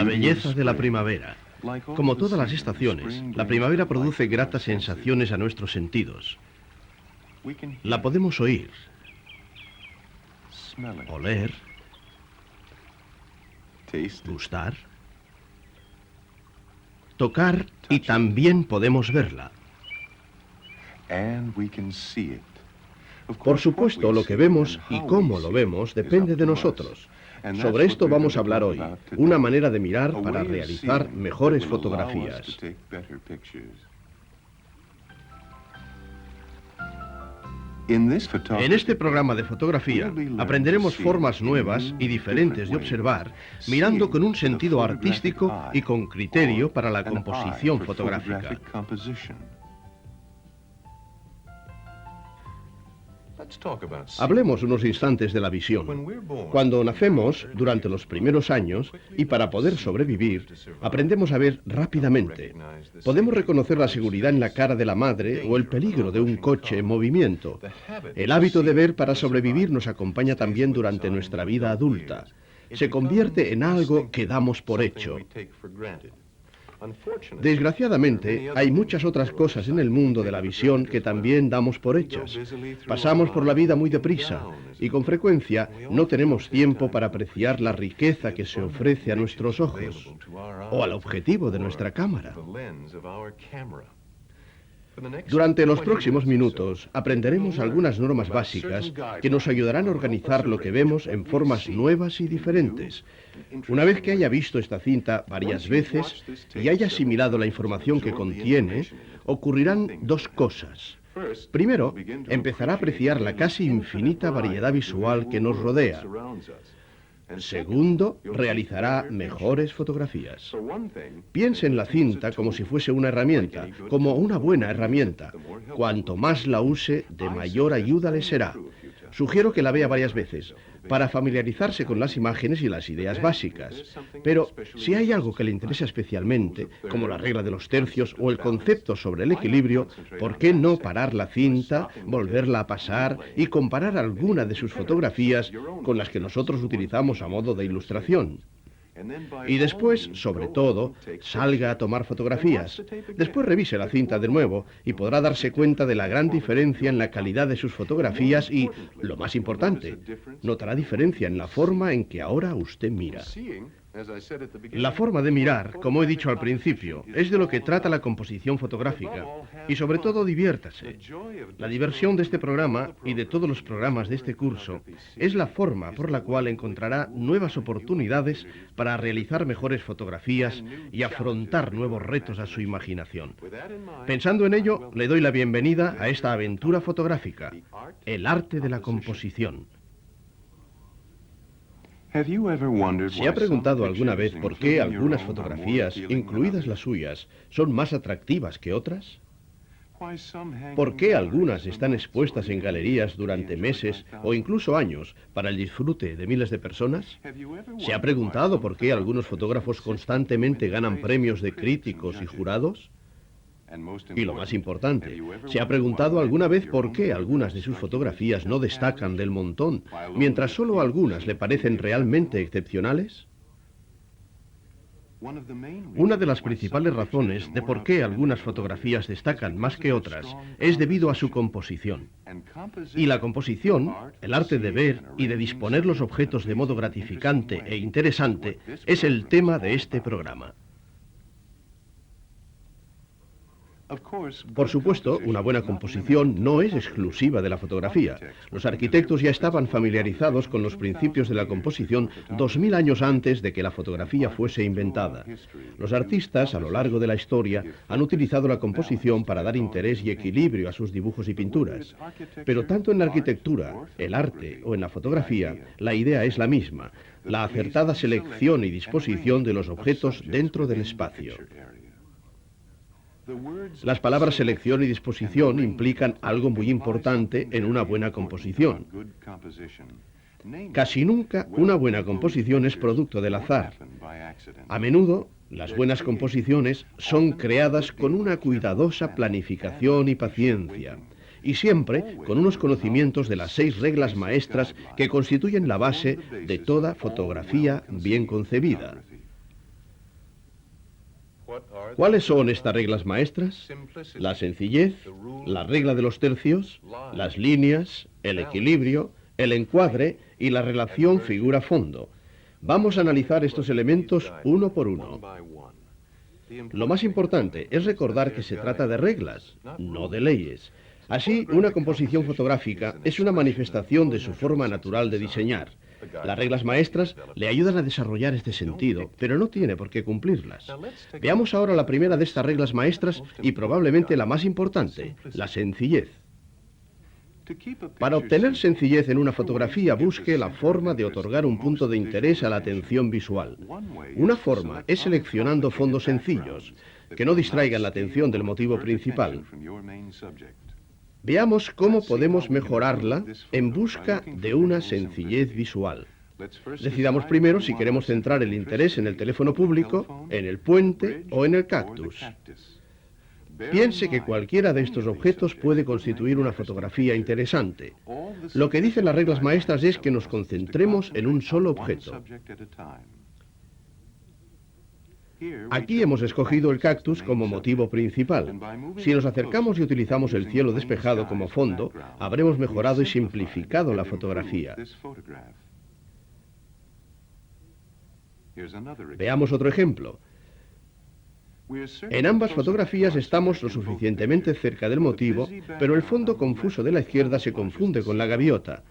belleza de la primavera. Como todas las estaciones, la primavera produce gratas sensaciones a nuestros sentidos. La podemos oír, oler, gustar, tocar y también podemos verla. Por supuesto, lo que vemos y cómo lo vemos depende de nosotros. Sobre esto vamos a hablar hoy, una manera de mirar para realizar mejores fotografías. En este programa de fotografía aprenderemos formas nuevas y diferentes de observar, mirando con un sentido artístico y con criterio para la composición fotográfica. Hablemos unos instantes de la visión. Cuando nacemos, durante los primeros años, y para poder sobrevivir, aprendemos a ver rápidamente. Podemos reconocer la seguridad en la cara de la madre o el peligro de un coche en movimiento. El hábito de ver para sobrevivir nos acompaña también durante nuestra vida adulta. Se convierte en algo que damos por hecho. Desgraciadamente, hay muchas otras cosas en el mundo de la visión que también damos por hechas. Pasamos por la vida muy deprisa y con frecuencia no tenemos tiempo para apreciar la riqueza que se ofrece a nuestros ojos o al objetivo de nuestra cámara. Durante los próximos minutos aprenderemos algunas normas básicas que nos ayudarán a organizar lo que vemos en formas nuevas y diferentes. Una vez que haya visto esta cinta varias veces y haya asimilado la información que contiene, ocurrirán dos cosas. Primero, empezará a apreciar la casi infinita variedad visual que nos rodea. Segundo, realizará mejores fotografías. Piense en la cinta como si fuese una herramienta, como una buena herramienta. Cuanto más la use, de mayor ayuda le será. Sugiero que la vea varias veces, para familiarizarse con las imágenes y las ideas básicas. Pero si hay algo que le interesa especialmente, como la regla de los tercios o el concepto sobre el equilibrio, ¿por qué no parar la cinta, volverla a pasar y comparar alguna de sus fotografías con las que nosotros utilizamos a modo de ilustración? Y después, sobre todo, salga a tomar fotografías. Después revise la cinta de nuevo y podrá darse cuenta de la gran diferencia en la calidad de sus fotografías y, lo más importante, notará diferencia en la forma en que ahora usted mira. La forma de mirar, como he dicho al principio, es de lo que trata la composición fotográfica. Y sobre todo, diviértase. La diversión de este programa y de todos los programas de este curso es la forma por la cual encontrará nuevas oportunidades para realizar mejores fotografías y afrontar nuevos retos a su imaginación. Pensando en ello, le doy la bienvenida a esta aventura fotográfica, el arte de la composición. ¿Se ha preguntado alguna vez por qué algunas fotografías, incluidas las suyas, son más atractivas que otras? ¿Por qué algunas están expuestas en galerías durante meses o incluso años para el disfrute de miles de personas? ¿Se ha preguntado por qué algunos fotógrafos constantemente ganan premios de críticos y jurados? Y lo más importante, ¿se ha preguntado alguna vez por qué algunas de sus fotografías no destacan del montón, mientras solo algunas le parecen realmente excepcionales? Una de las principales razones de por qué algunas fotografías destacan más que otras es debido a su composición. Y la composición, el arte de ver y de disponer los objetos de modo gratificante e interesante, es el tema de este programa. Por supuesto, una buena composición no es exclusiva de la fotografía. Los arquitectos ya estaban familiarizados con los principios de la composición 2000 años antes de que la fotografía fuese inventada. Los artistas, a lo largo de la historia, han utilizado la composición para dar interés y equilibrio a sus dibujos y pinturas. Pero tanto en la arquitectura, el arte o en la fotografía, la idea es la misma: la acertada selección y disposición de los objetos dentro del espacio. Las palabras selección y disposición implican algo muy importante en una buena composición. Casi nunca una buena composición es producto del azar. A menudo, las buenas composiciones son creadas con una cuidadosa planificación y paciencia, y siempre con unos conocimientos de las 6 reglas maestras que constituyen la base de toda fotografía bien concebida. ¿Cuáles son estas reglas maestras? La sencillez, la regla de los tercios, las líneas, el equilibrio, el encuadre y la relación figura-fondo. Vamos a analizar estos elementos uno por uno. Lo más importante es recordar que se trata de reglas, no de leyes. Así, una composición fotográfica es una manifestación de su forma natural de diseñar. Las reglas maestras le ayudan a desarrollar este sentido, pero no tiene por qué cumplirlas. Veamos ahora la primera de estas reglas maestras y probablemente la más importante, la sencillez. Para obtener sencillez en una fotografía, busque la forma de otorgar un punto de interés a la atención visual. Una forma es seleccionando fondos sencillos, que no distraigan la atención del motivo principal. Veamos cómo podemos mejorarla en busca de una sencillez visual. Decidamos primero si queremos centrar el interés en el teléfono público, en el puente o en el cactus. Piense que cualquiera de estos objetos puede constituir una fotografía interesante. Lo que dicen las reglas maestras es que nos concentremos en un solo objeto. Aquí hemos escogido el cactus como motivo principal. Si nos acercamos y utilizamos el cielo despejado como fondo, habremos mejorado y simplificado la fotografía. Veamos otro ejemplo. En ambas fotografías estamos lo suficientemente cerca del motivo, pero el fondo confuso de la izquierda se confunde con la gaviota.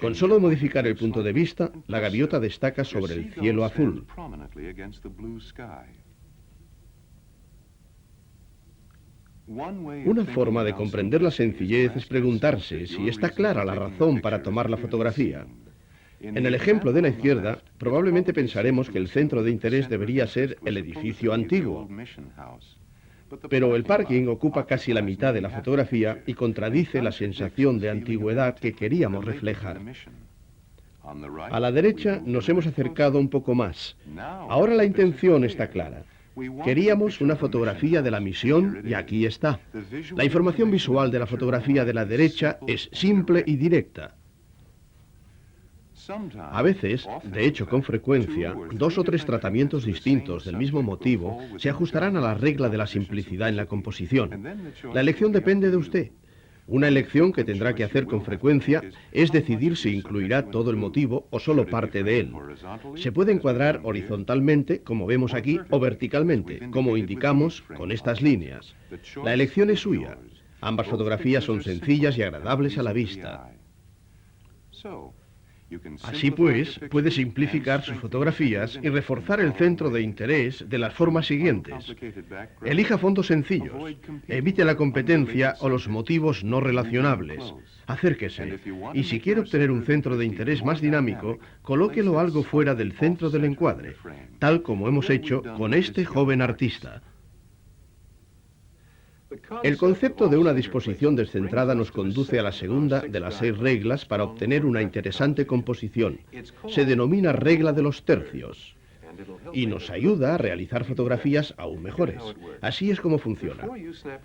Con solo modificar el punto de vista, la gaviota destaca sobre el cielo azul. Una forma de comprender la sencillez es preguntarse si está clara la razón para tomar la fotografía. En el ejemplo de la izquierda, probablemente pensaremos que el centro de interés debería ser el edificio antiguo. Pero el parking ocupa casi la mitad de la fotografía y contradice la sensación de antigüedad que queríamos reflejar. A la derecha nos hemos acercado un poco más. Ahora la intención está clara. Queríamos una fotografía de la misión y aquí está. La información visual de la fotografía de la derecha es simple y directa. A veces, de hecho con frecuencia, 2 o 3 tratamientos distintos del mismo motivo se ajustarán a la regla de la simplicidad en la composición. La elección depende de usted. Una elección que tendrá que hacer con frecuencia es decidir si incluirá todo el motivo o solo parte de él. Se puede encuadrar horizontalmente, como vemos aquí, o verticalmente, como indicamos con estas líneas. La elección es suya. Ambas fotografías son sencillas y agradables a la vista. Así pues, puede simplificar sus fotografías y reforzar el centro de interés de las formas siguientes. Elija fondos sencillos, evite la competencia o los motivos no relacionables. Acérquese, y si quiere obtener un centro de interés más dinámico, colóquelo algo fuera del centro del encuadre, tal como hemos hecho con este joven artista. El concepto de una disposición descentrada nos conduce a la segunda de las 6 reglas para obtener una interesante composición. Se denomina regla de los tercios y nos ayuda a realizar fotografías aún mejores. Así es como funciona.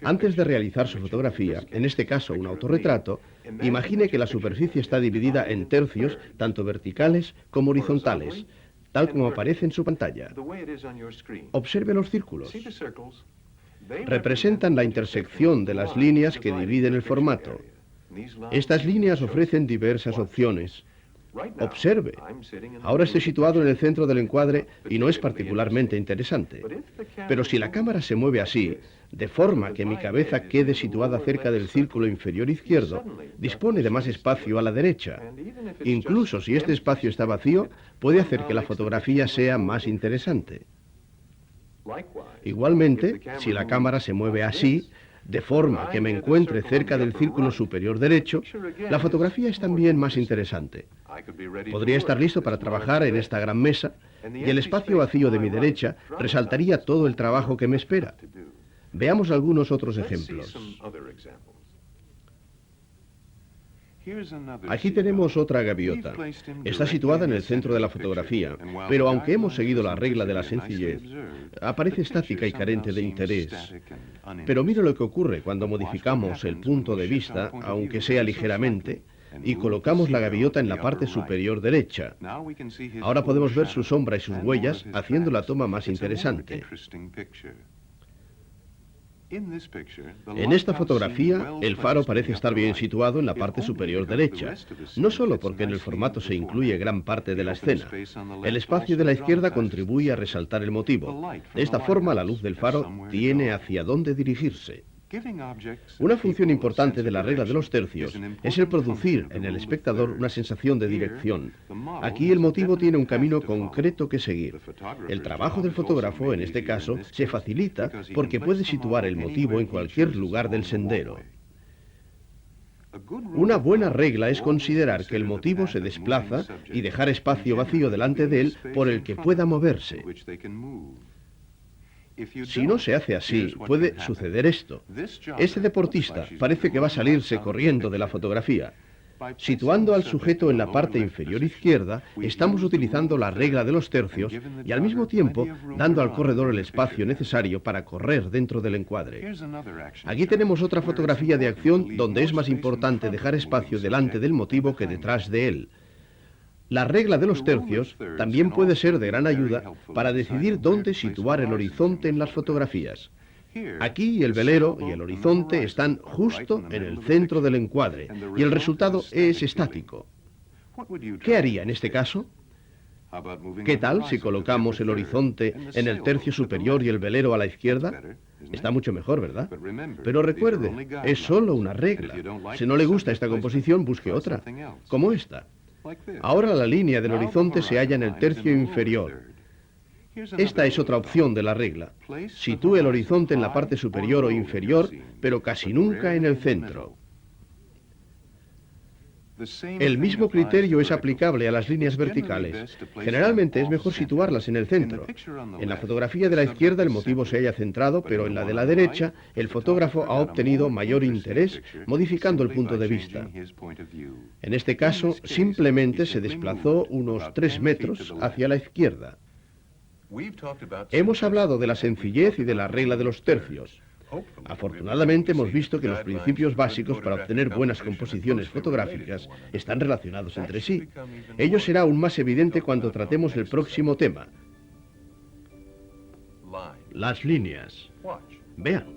Antes de realizar su fotografía, en este caso un autorretrato, imagine que la superficie está dividida en tercios, tanto verticales como horizontales, tal como aparece en su pantalla. Observe los círculos. Representan la intersección de las líneas que dividen el formato. Estas líneas ofrecen diversas opciones. Observe. Ahora estoy situado en el centro del encuadre y no es particularmente interesante. Pero si la cámara se mueve así, de forma que mi cabeza quede situada cerca del círculo inferior izquierdo, dispone de más espacio a la derecha. Incluso si este espacio está vacío, puede hacer que la fotografía sea más interesante. Igualmente, si la cámara se mueve así, de forma que me encuentre cerca del círculo superior derecho, la fotografía es también más interesante. Podría estar listo para trabajar en esta gran mesa y el espacio vacío de mi derecha resaltaría todo el trabajo que me espera. Veamos algunos otros ejemplos. Aquí tenemos otra gaviota. Está situada en el centro de la fotografía, pero aunque hemos seguido la regla de la sencillez, aparece estática y carente de interés. Pero mire lo que ocurre cuando modificamos el punto de vista, aunque sea ligeramente, y colocamos la gaviota en la parte superior derecha. Ahora podemos ver su sombra y sus huellas, haciendo la toma más interesante. En esta fotografía, el faro parece estar bien situado en la parte superior derecha, no solo porque en el formato se incluye gran parte de la escena. El espacio de la izquierda contribuye a resaltar el motivo. De esta forma, la luz del faro tiene hacia dónde dirigirse. Una función importante de la regla de los tercios es el producir en el espectador una sensación de dirección. Aquí el motivo tiene un camino concreto que seguir. El trabajo del fotógrafo, en este caso, se facilita porque puede situar el motivo en cualquier lugar del sendero. Una buena regla es considerar que el motivo se desplaza y dejar espacio vacío delante de él por el que pueda moverse. Si no se hace así, puede suceder esto. Este deportista parece que va a salirse corriendo de la fotografía. Situando al sujeto en la parte inferior izquierda, estamos utilizando la regla de los tercios y al mismo tiempo dando al corredor el espacio necesario para correr dentro del encuadre. Aquí tenemos otra fotografía de acción donde es más importante dejar espacio delante del motivo que detrás de él. La regla de los tercios también puede ser de gran ayuda para decidir dónde situar el horizonte en las fotografías. Aquí el velero y el horizonte están justo en el centro del encuadre y el resultado es estático. ¿Qué haría en este caso? ¿Qué tal si colocamos el horizonte en el tercio superior y el velero a la izquierda? Está mucho mejor, ¿verdad? Pero recuerde, es solo una regla. Si no le gusta esta composición, busque otra, como esta. Ahora la línea del horizonte se halla en el tercio inferior. Esta es otra opción de la regla. Sitúe el horizonte en la parte superior o inferior, pero casi nunca en el centro. El mismo criterio es aplicable a las líneas verticales. Generalmente es mejor situarlas en el centro. En la fotografía de la izquierda el motivo se halla centrado, pero en la de la derecha el fotógrafo ha obtenido mayor interés modificando el punto de vista. En este caso, simplemente se desplazó unos 3 metros hacia la izquierda. Hemos hablado de la sencillez y de la regla de los tercios. Afortunadamente hemos visto que los principios básicos para obtener buenas composiciones fotográficas están relacionados entre sí. Ello será aún más evidente cuando tratemos el próximo tema. Las líneas. Vean.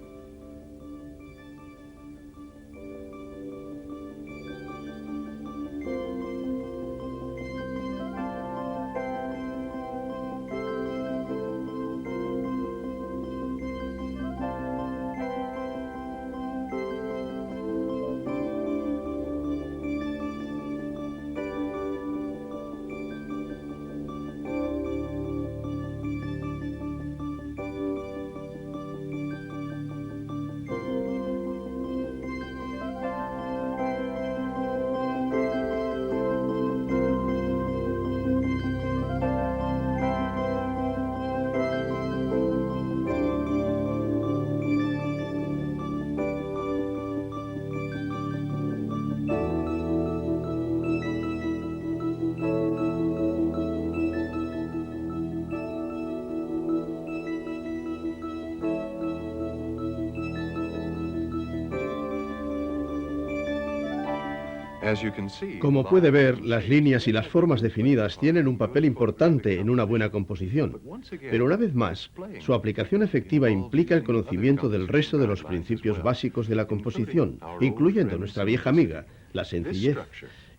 Como puede ver, las líneas y las formas definidas tienen un papel importante en una buena composición. Pero una vez más, su aplicación efectiva implica el conocimiento del resto de los principios básicos de la composición, incluyendo nuestra vieja amiga, la sencillez.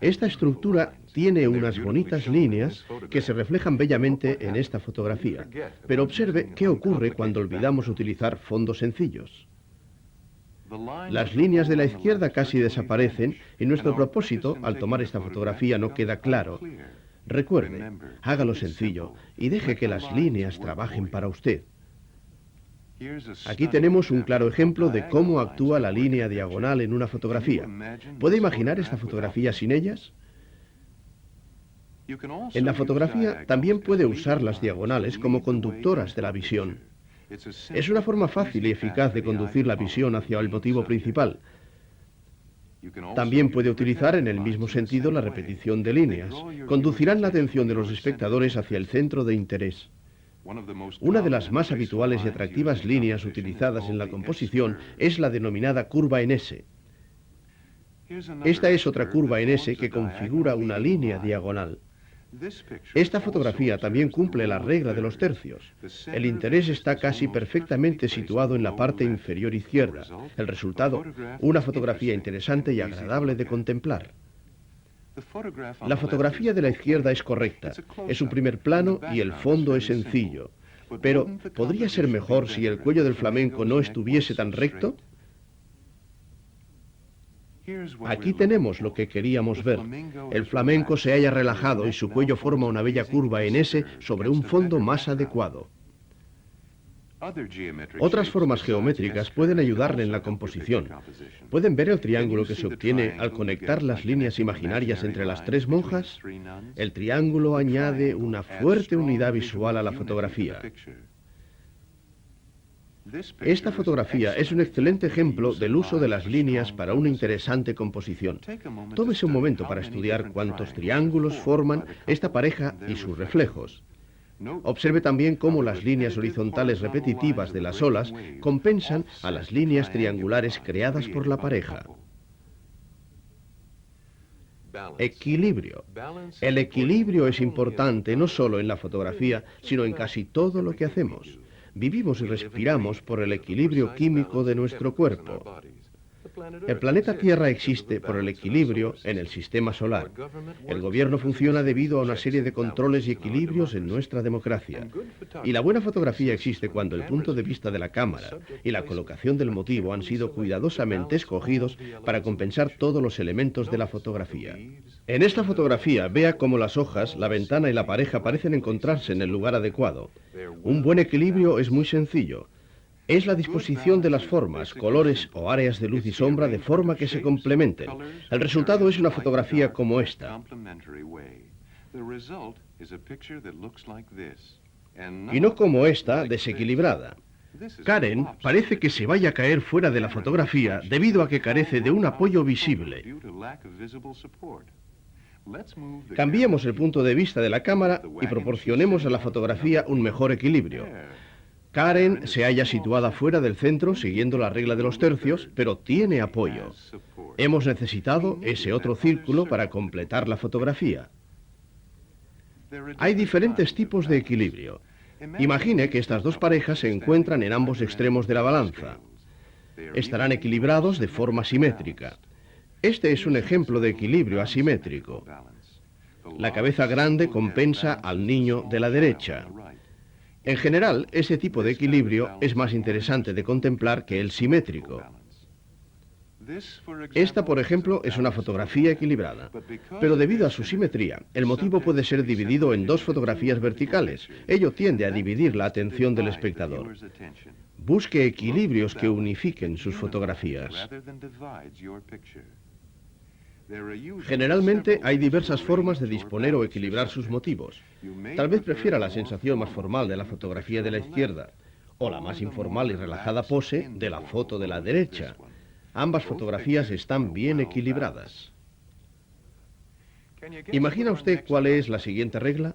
Esta estructura tiene unas bonitas líneas que se reflejan bellamente en esta fotografía. Pero observe qué ocurre cuando olvidamos utilizar fondos sencillos. Las líneas de la izquierda casi desaparecen y nuestro propósito al tomar esta fotografía no queda claro. Recuerde, hágalo sencillo y deje que las líneas trabajen para usted. Aquí tenemos un claro ejemplo de cómo actúa la línea diagonal en una fotografía. ¿Puede imaginar esta fotografía sin ellas? En la fotografía también puede usar las diagonales como conductoras de la visión. Es una forma fácil y eficaz de conducir la visión hacia el motivo principal. También puede utilizar en el mismo sentido la repetición de líneas. Conducirán la atención de los espectadores hacia el centro de interés. Una de las más habituales y atractivas líneas utilizadas en la composición es la denominada curva en S. Esta es otra curva en S que configura una línea diagonal. Esta fotografía también cumple la regla de los tercios. El interés está casi perfectamente situado en la parte inferior izquierda. El resultado, una fotografía interesante y agradable de contemplar. La fotografía de la izquierda es correcta. Es un primer plano y el fondo es sencillo. Pero, ¿podría ser mejor si el cuello del flamenco no estuviese tan recto? Aquí tenemos lo que queríamos ver. El flamenco se halla relajado y su cuello forma una bella curva en S sobre un fondo más adecuado. Otras formas geométricas pueden ayudarle en la composición. ¿Pueden ver el triángulo que se obtiene al conectar las líneas imaginarias entre las tres monjas? El triángulo añade una fuerte unidad visual a la fotografía. Esta fotografía es un excelente ejemplo del uso de las líneas para una interesante composición. Tómese un momento para estudiar cuántos triángulos forman esta pareja y sus reflejos. Observe también cómo las líneas horizontales repetitivas de las olas compensan a las líneas triangulares creadas por la pareja. Equilibrio. El equilibrio es importante no solo en la fotografía, sino en casi todo lo que hacemos. Vivimos y respiramos por el equilibrio químico de nuestro cuerpo. El planeta Tierra existe por el equilibrio en el sistema solar. El gobierno funciona debido a una serie de controles y equilibrios en nuestra democracia. Y la buena fotografía existe cuando el punto de vista de la cámara y la colocación del motivo han sido cuidadosamente escogidos para compensar todos los elementos de la fotografía. En esta fotografía, vea cómo las hojas, la ventana y la pareja parecen encontrarse en el lugar adecuado. Un buen equilibrio es muy sencillo. Es la disposición de las formas, colores o áreas de luz y sombra de forma que se complementen. El resultado es una fotografía como esta. Y no como esta, desequilibrada. Karen parece que se vaya a caer fuera de la fotografía debido a que carece de un apoyo visible. Cambiemos el punto de vista de la cámara y proporcionemos a la fotografía un mejor equilibrio. Karen se halla situada fuera del centro siguiendo la regla de los tercios, pero tiene apoyo. Hemos necesitado ese otro círculo para completar la fotografía. Hay diferentes tipos de equilibrio. Imagine que estas dos parejas se encuentran en ambos extremos de la balanza. Estarán equilibrados de forma simétrica. Este es un ejemplo de equilibrio asimétrico. La cabeza grande compensa al niño de la derecha. En general, ese tipo de equilibrio es más interesante de contemplar que el simétrico. Esta, por ejemplo, es una fotografía equilibrada, pero debido a su simetría, el motivo puede ser dividido en dos fotografías verticales. Ello tiende a dividir la atención del espectador. Busque equilibrios que unifiquen sus fotografías. Generalmente hay diversas formas de disponer o equilibrar sus motivos. Tal vez prefiera la sensación más formal de la fotografía de la izquierda, o la más informal y relajada pose de la foto de la derecha. Ambas fotografías están bien equilibradas. ¿Imagina usted cuál es la siguiente regla?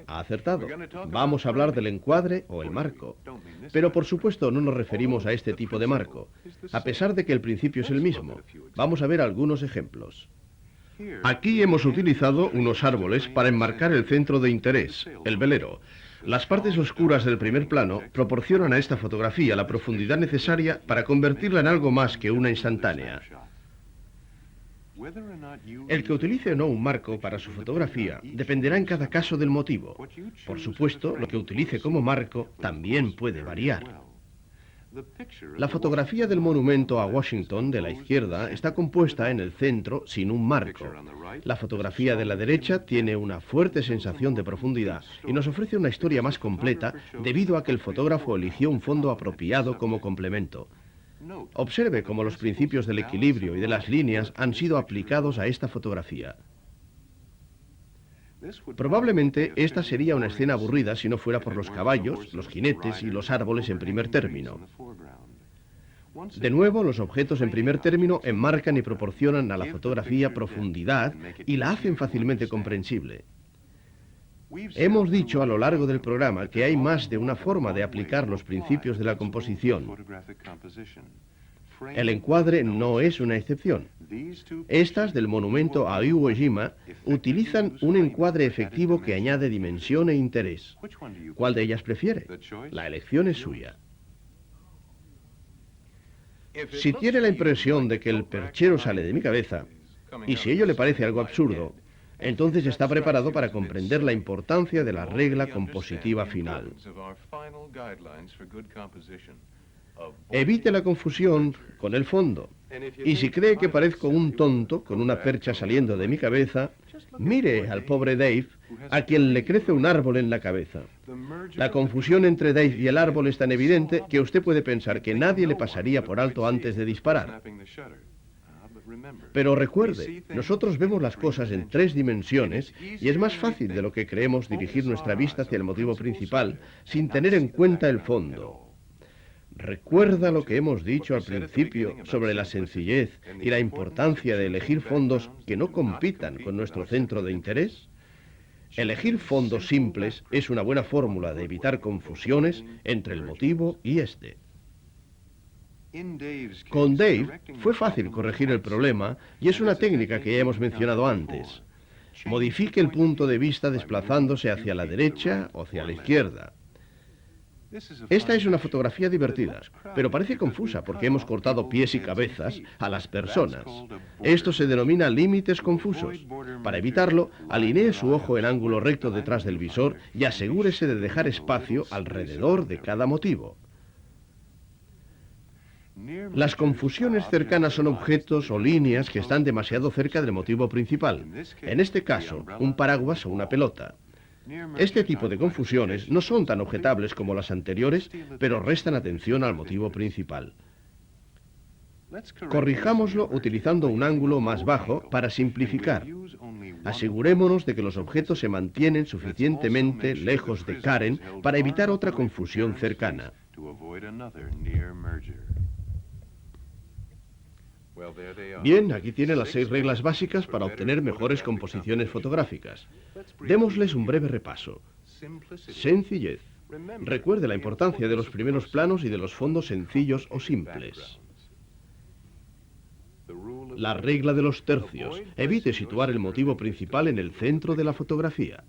Ha acertado. Vamos a hablar del encuadre o el marco. Pero por supuesto no nos referimos a este tipo de marco, a pesar de que el principio es el mismo. Vamos a ver algunos ejemplos. Aquí hemos utilizado unos árboles para enmarcar el centro de interés, el velero. Las partes oscuras del primer plano proporcionan a esta fotografía la profundidad necesaria para convertirla en algo más que una instantánea. El que utilice o no un marco para su fotografía dependerá en cada caso del motivo. Por supuesto, lo que utilice como marco también puede variar. La fotografía del monumento a Washington de la izquierda está compuesta en el centro sin un marco. La fotografía de la derecha tiene una fuerte sensación de profundidad y nos ofrece una historia más completa debido a que el fotógrafo eligió un fondo apropiado como complemento. Observe cómo los principios del equilibrio y de las líneas han sido aplicados a esta fotografía. Probablemente esta sería una escena aburrida si no fuera por los caballos, los jinetes y los árboles en primer término. De nuevo, los objetos en primer término enmarcan y proporcionan a la fotografía profundidad y la hacen fácilmente comprensible. Hemos dicho a lo largo del programa que hay más de una forma de aplicar los principios de la composición. El encuadre no es una excepción. Estas del monumento a Iwo Jima utilizan un encuadre efectivo que añade dimensión e interés. ¿Cuál de ellas prefiere? La elección es suya. Si tiene la impresión de que el perchero sale de mi cabeza, y si ello le parece algo absurdo, entonces está preparado para comprender la importancia de la regla compositiva final. Evite la confusión con el fondo. Y si cree que parezco un tonto con una percha saliendo de mi cabeza, mire al pobre Dave, a quien le crece un árbol en la cabeza. La confusión entre Dave y el árbol es tan evidente que usted puede pensar que nadie le pasaría por alto antes de disparar. Pero recuerde, nosotros vemos las cosas en 3 dimensiones y es más fácil de lo que creemos dirigir nuestra vista hacia el motivo principal sin tener en cuenta el fondo. ¿Recuerda lo que hemos dicho al principio sobre la sencillez y la importancia de elegir fondos que no compitan con nuestro centro de interés? Elegir fondos simples es una buena fórmula de evitar confusiones entre el motivo y este. Con Dave fue fácil corregir el problema y es una técnica que ya hemos mencionado antes. Modifique el punto de vista desplazándose hacia la derecha o hacia la izquierda. Esta es una fotografía divertida, pero parece confusa porque hemos cortado pies y cabezas a las personas. Esto se denomina límites confusos. Para evitarlo, alinee su ojo en ángulo recto detrás del visor y asegúrese de dejar espacio alrededor de cada motivo. Las confusiones cercanas son objetos o líneas que están demasiado cerca del motivo principal. En este caso, un paraguas o una pelota. Este tipo de confusiones no son tan objetables como las anteriores, pero restan atención al motivo principal. Corrijámoslo utilizando un ángulo más bajo para simplificar. Asegurémonos de que los objetos se mantienen suficientemente lejos de Karen para evitar otra confusión cercana. Bien, aquí tiene las 6 reglas básicas para obtener mejores composiciones fotográficas. Démosles un breve repaso. Sencillez. Recuerde la importancia de los primeros planos y de los fondos sencillos o simples. La regla de los tercios. Evite situar el motivo principal en el centro de la fotografía.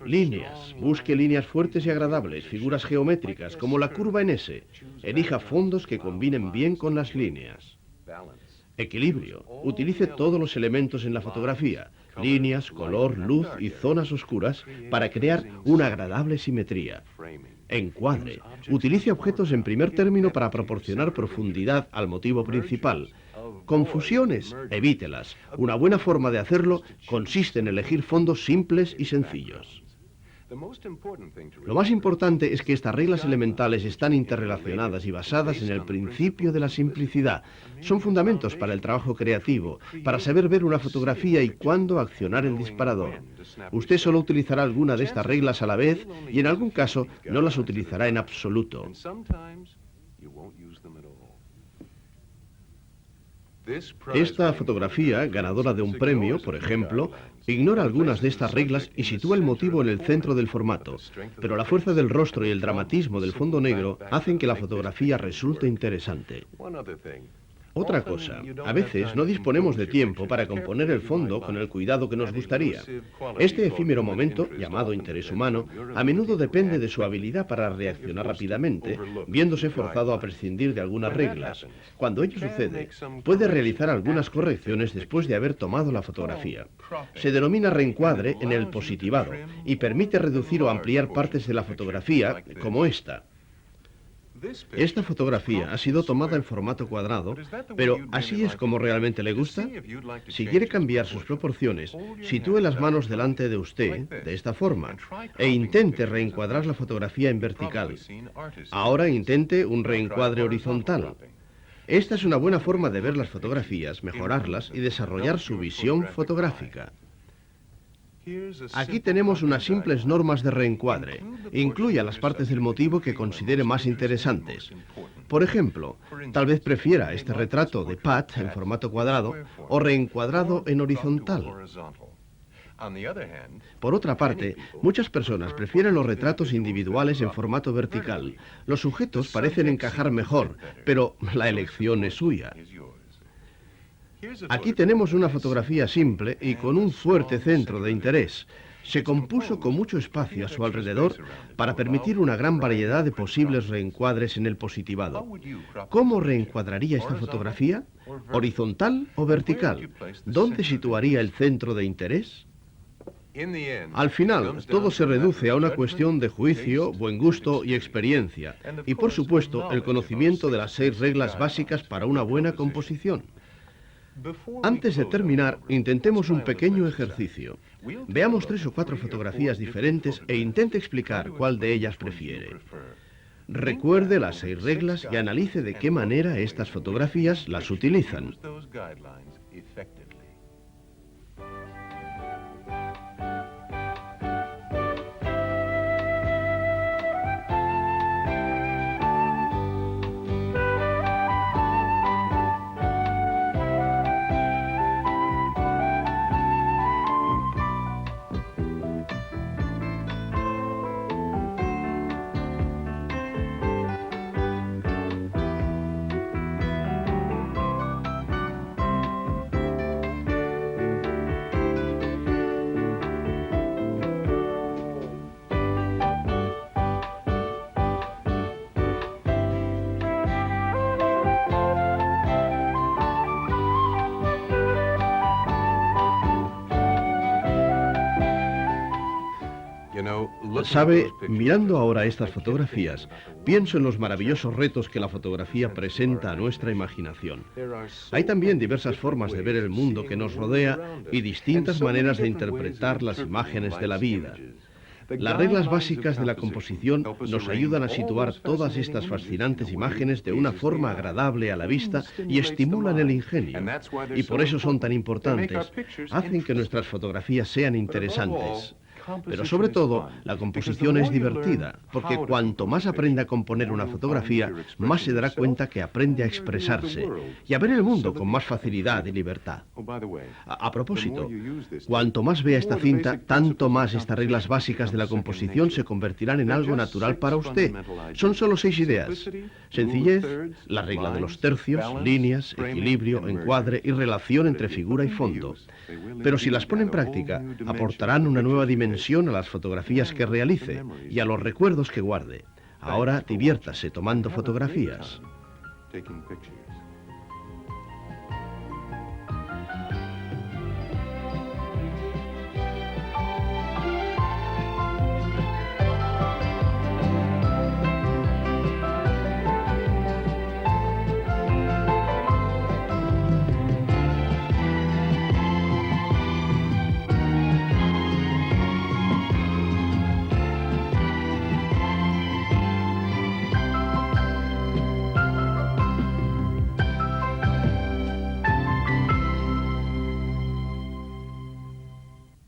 Líneas. Busque líneas fuertes y agradables, figuras geométricas, como la curva en S. Elija fondos que combinen bien con las líneas. Equilibrio. Utilice todos los elementos en la fotografía, líneas, color, luz y zonas oscuras, para crear una agradable simetría. Encuadre. Utilice objetos en primer término para proporcionar profundidad al motivo principal. Confusiones, evítelas. Una buena forma de hacerlo consiste en elegir fondos simples y sencillos. Lo más importante es que estas reglas elementales están interrelacionadas y basadas en el principio de la simplicidad. Son fundamentos para el trabajo creativo, para saber ver una fotografía y cuándo accionar el disparador. Usted solo utilizará alguna de estas reglas a la vez y en algún caso no las utilizará en absoluto. Esta fotografía, ganadora de un premio, por ejemplo, ignora algunas de estas reglas y sitúa el motivo en el centro del formato, pero la fuerza del rostro y el dramatismo del fondo negro hacen que la fotografía resulte interesante. Otra cosa, a veces no disponemos de tiempo para componer el fondo con el cuidado que nos gustaría. Este efímero momento, llamado interés humano, a menudo depende de su habilidad para reaccionar rápidamente, viéndose forzado a prescindir de algunas reglas. Cuando ello sucede, puede realizar algunas correcciones después de haber tomado la fotografía. Se denomina reencuadre en el positivado y permite reducir o ampliar partes de la fotografía, como esta. Esta fotografía ha sido tomada en formato cuadrado, pero ¿así es como realmente le gusta? Si quiere cambiar sus proporciones, sitúe las manos delante de usted, de esta forma, e intente reencuadrar la fotografía en vertical. Ahora intente un reencuadre horizontal. Esta es una buena forma de ver las fotografías, mejorarlas y desarrollar su visión fotográfica. Aquí tenemos unas simples normas de reencuadre. Incluya las partes del motivo que considere más interesantes. Por ejemplo, tal vez prefiera este retrato de Pat en formato cuadrado o reencuadrado en horizontal. Por otra parte, muchas personas prefieren los retratos individuales en formato vertical. Los sujetos parecen encajar mejor, pero la elección es suya. Aquí tenemos una fotografía simple y con un fuerte centro de interés. Se compuso con mucho espacio a su alrededor para permitir una gran variedad de posibles reencuadres en el positivado. ¿Cómo reencuadraría esta fotografía? ¿Horizontal o vertical? ¿Dónde situaría el centro de interés? Al final, todo se reduce a una cuestión de juicio, buen gusto y experiencia, y por supuesto, el conocimiento de las 6 reglas básicas para una buena composición. Antes de terminar, intentemos un pequeño ejercicio. Veamos 3 o 4 fotografías diferentes e intente explicar cuál de ellas prefiere. Recuerde las 6 reglas y analice de qué manera estas fotografías las utilizan. Sabe, mirando ahora estas fotografías, pienso en los maravillosos retos que la fotografía presenta a nuestra imaginación. Hay también diversas formas de ver el mundo que nos rodea y distintas maneras de interpretar las imágenes de la vida. Las reglas básicas de la composición nos ayudan a situar todas estas fascinantes imágenes de una forma agradable a la vista y estimulan el ingenio. Y por eso son tan importantes. Hacen que nuestras fotografías sean interesantes. Pero sobre todo, la composición es divertida, porque cuanto más aprende a componer una fotografía, más se dará cuenta que aprende a expresarse y a ver el mundo con más facilidad y libertad. A propósito, cuanto más vea esta cinta, tanto más estas reglas básicas de la composición se convertirán en algo natural para usted. Son solo 6 ideas. Sencillez, la regla de los tercios, líneas, equilibrio, encuadre y relación entre figura y fondo. Pero si las pone en práctica, aportarán una nueva dimensión a las fotografías que realice y a los recuerdos que guarde. Ahora diviértase tomando fotografías.